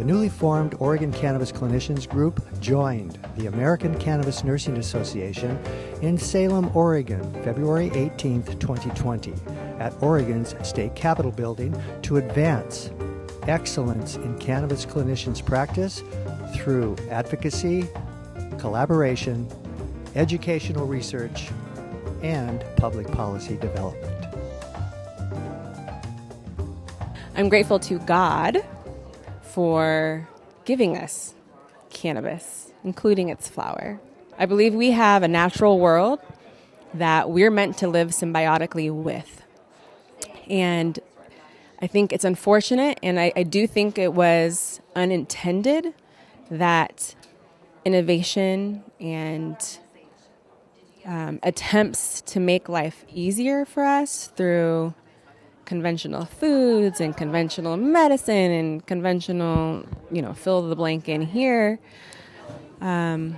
newly formed Oregon Cannabis Clinicians group joined the American Cannabis Nursing Association in Salem, Oregon, February 18, 2020, at Oregon's State Capitol building to advance excellence in cannabis clinicians practice through advocacy, collaboration, educational research, and public policy development. I'm grateful to God for giving us cannabis, including its flower. I believe we have a natural world that we're meant to live symbiotically with. And I think it's unfortunate, and I do think it was unintended, that innovation and attempts to make life easier for us through conventional foods and conventional medicine and conventional, fill the blank in here, that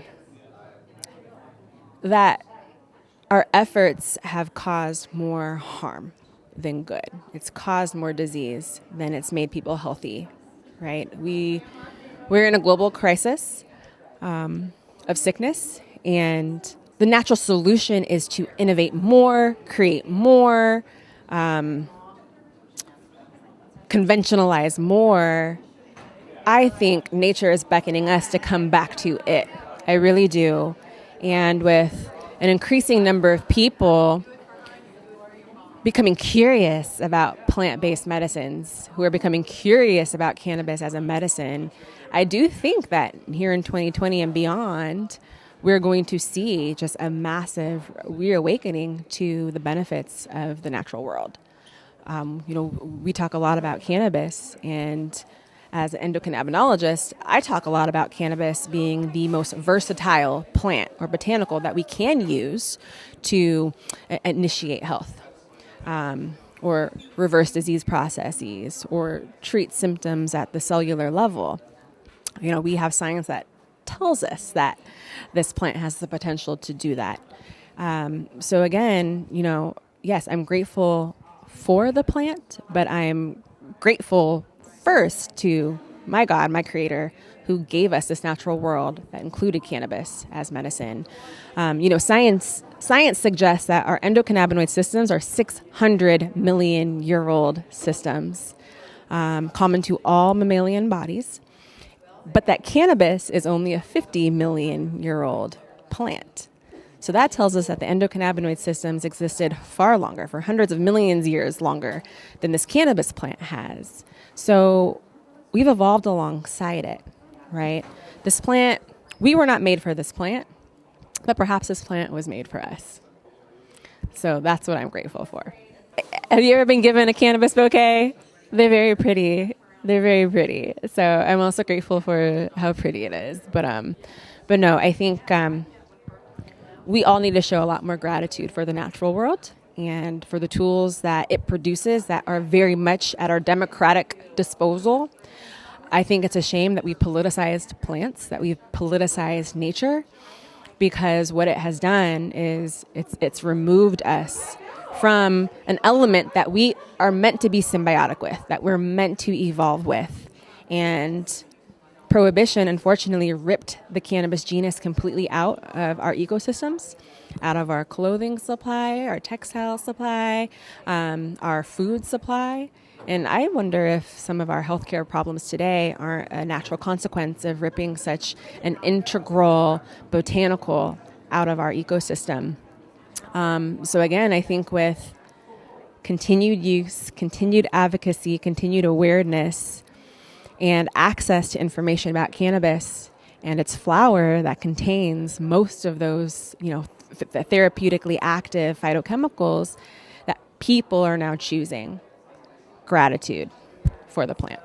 our efforts have caused more harm than good. It's caused more disease than it's made people healthy, right? We're in a global crisis of sickness, and the natural solution is to innovate more, create more, conventionalize more. I think nature is beckoning us to come back to it. I really do. And with an increasing number of people becoming curious about plant-based medicines, who are becoming curious about cannabis as a medicine, I do think that here in 2020 and beyond, we're going to see just a massive reawakening to the benefits of the natural world. We talk a lot about cannabis, and as an endocannabinologist, I talk a lot about cannabis being the most versatile plant or botanical that we can use to initiate health, or reverse disease processes, or treat symptoms at the cellular level. We have science that tells us that this plant has the potential to do that. So again, yes, I'm grateful for the plant, but I'm grateful first to my God, my creator, who gave us this natural world that included cannabis as medicine. Science suggests that our endocannabinoid systems are 600 million year old systems, common to all mammalian bodies, but that cannabis is only a 50 million year old plant. So that tells us that the endocannabinoid systems existed far longer, for hundreds of millions of years longer than this cannabis plant has. So we've evolved alongside it, right? This plant, we were not made for this plant, but perhaps this plant was made for us. So that's what I'm grateful for. Have you ever been given a cannabis bouquet? They're very pretty. They're very pretty. So I'm also grateful for how pretty it is. But no, I think we all need to show a lot more gratitude for the natural world and for the tools that it produces that are very much at our democratic disposal. I think it's a shame that we politicized plants, that we've politicized nature, because what it has done is it's removed us from an element that we are meant to be symbiotic with, that we're meant to evolve with. And Prohibition, unfortunately, ripped the cannabis genus completely out of our ecosystems, out of our clothing supply, our textile supply, our food supply. And I wonder if some of our healthcare problems today aren't a natural consequence of ripping such an integral botanical out of our ecosystem. So again, I think with continued use, continued advocacy, continued awareness, and access to information about cannabis and its flower that contains most of those, therapeutically active phytochemicals, that people are now choosing gratitude for the plant.